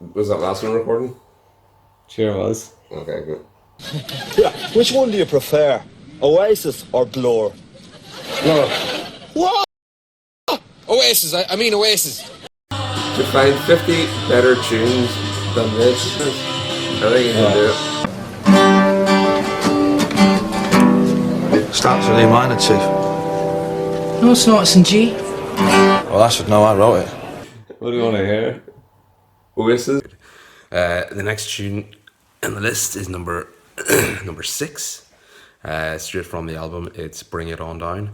Was that last one recording? Sure was. Okay, good. Yeah, which one do you prefer? Oasis or Blur? Blur. What? Oasis, I mean Oasis. To find 50 better tunes than this, I think you can do it. Starts with E minor, Chief. No, it's not. It's in G. Well, I should know. I wrote it. What do you want to hear? Oasis. The next tune in the list is number 6. Straight from the album, it's Bring It On Down.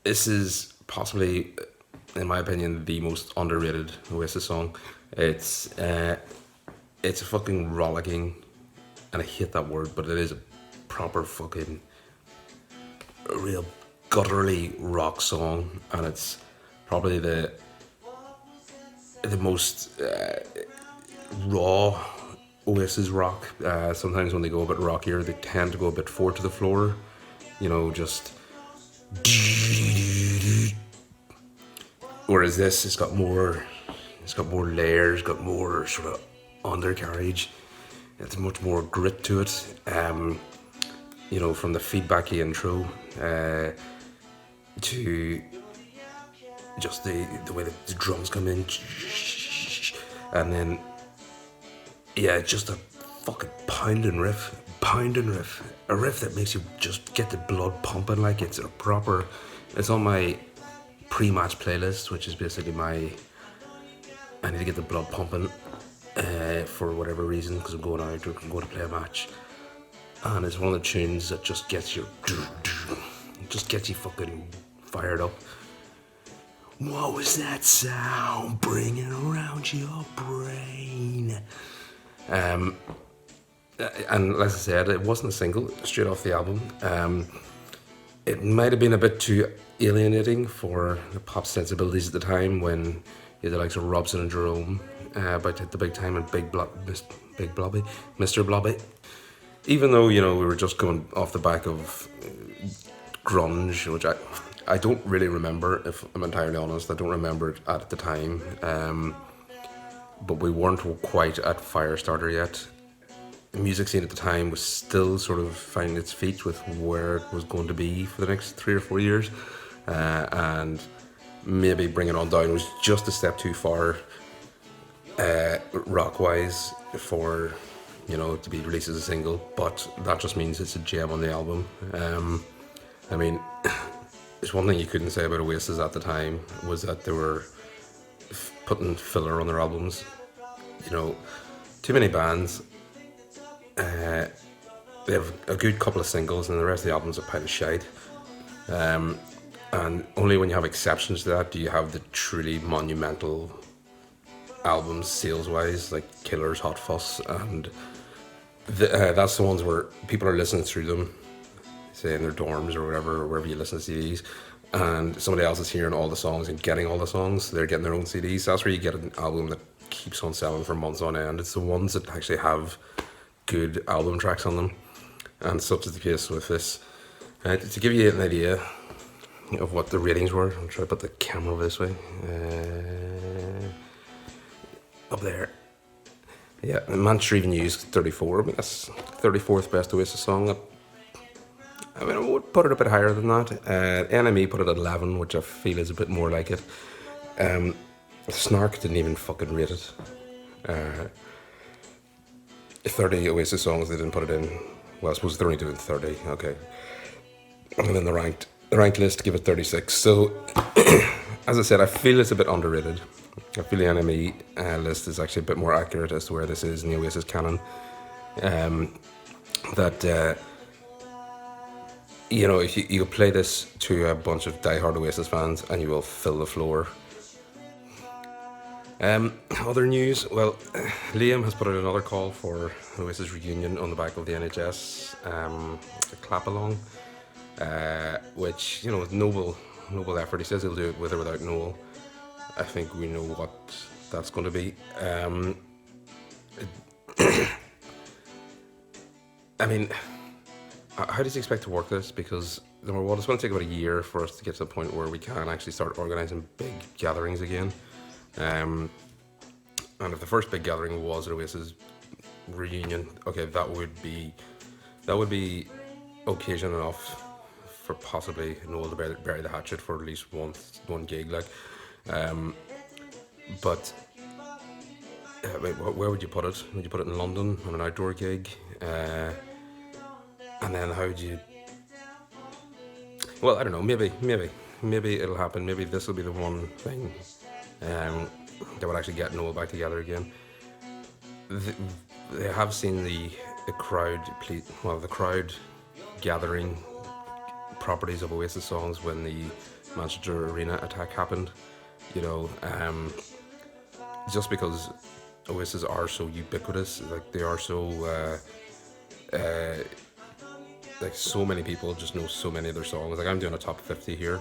This is possibly, in my opinion, the most underrated Oasis song. It's a fucking rollicking, and I hate that word, but it is a proper fucking, a real gutturally rock song, and it's probably the most raw Oasis rock. Sometimes when they go a bit rockier, they tend to go a bit forward to the floor, you know, just. Whereas this, it's got more layers, got more sort of undercarriage. It's much more grit to it. You know, from the feedbacky intro to just the way that the drums come in, and then yeah, just a fucking pounding riff, a riff that makes you just get the blood pumping. Like it's on my pre-match playlist, which is basically I need to get the blood pumping for whatever reason, because I'm going out or I'm going to play a match, and it's one of the tunes that just gets you fucking fired up. What was that sound bringing around your brain? And as I said, it wasn't a single straight off the album. It might have been a bit too alienating for the pop sensibilities at the time, when you had the likes of Robson and Jerome about to hit the big time, and Mr. Blobby. Even though, you know, we were just coming off the back of grunge, which I don't really remember, if I'm entirely honest. I don't remember it at the time. But we weren't quite at Firestarter yet. The music scene at the time was still sort of finding its feet with where it was going to be for the next 3 or 4 years. And maybe Bring It On Down was just a step too far rock-wise for, you know, to be released as a single. But that just means it's a gem on the album. I mean, there's one thing you couldn't say about Oasis at the time, was that they were putting filler on their albums. You know, too many bands, they have a good couple of singles and the rest of the album's a pile of shite. And only when you have exceptions to that do you have the truly monumental albums sales wise, like Killers, Hot Fuss, and that's the ones where people are listening through them, say in their dorms or whatever, or wherever you listen to CDs, and somebody else is hearing all the songs and getting all the songs. They're getting their own CDs. That's where you get an album that keeps on selling for months on end. It's the ones that actually have good album tracks on them, and such is the case with this. To give you an idea of what the ratings were, I'll try to put the camera this way. Up there. Yeah, Manchester Evening News 34. I mean, that's 34th best Oasis song. I mean, I would put it a bit higher than that. NME put it at 11, which I feel is a bit more like it. Snark didn't even fucking rate it. 30 Oasis songs, they didn't put it in. Well, I suppose they're only doing 30, okay. And then the ranked list give it 36. So, as I said, I feel it's a bit underrated. I feel the NME list is actually a bit more accurate as to where this is in the Oasis canon. You know, if you play this to a bunch of diehard Oasis fans and you will fill the floor. Other news, well, Liam has put out another call for Oasis reunion on the back of the NHS clap along, which, you know, with noble effort. He says he'll do it with or without Noel. I think we know what that's going to be. I mean, how does he expect to work this? Because number one, it's going to take about a year for us to get to the point where we can actually start organising big gatherings again. And if the first big gathering was an Oasis reunion, okay, that would be occasion enough for possibly Noel to bury the hatchet for at least one gig, like. But I mean, where would you put it? Would you put it in London on an outdoor gig? And then how would you? Well, I don't know. Maybe it'll happen. Maybe this will be the one thing that would actually get Noel back together again. They have seen the crowd, the crowd gathering properties of Oasis songs when the Manchester Arena attack happened. You know, just because Oasis are so ubiquitous, like they are so, like so many people just know so many of their songs. Like I'm doing a top 50 here.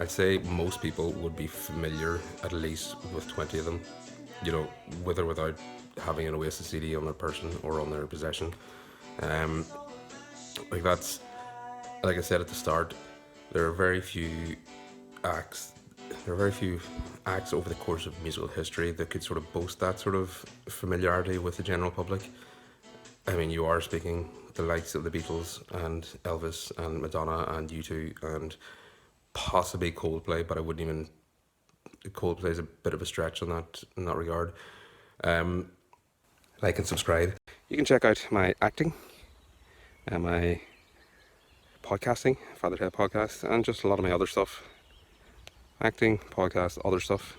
I'd say most people would be familiar at least with 20 of them, you know, with or without having an Oasis CD on their person or on their possession. Like that's, like I said at the start, there are very few acts over the course of musical history that could sort of boast that sort of familiarity with the general public. I mean, you are speaking the likes of the Beatles and Elvis and Madonna and U2 and possibly Coldplay, but I wouldn't even. Coldplay is a bit of a stretch in that regard. Like and subscribe. You can check out my acting and my podcasting, Father Ted podcast, and just a lot of my other stuff. Acting, podcast, other stuff.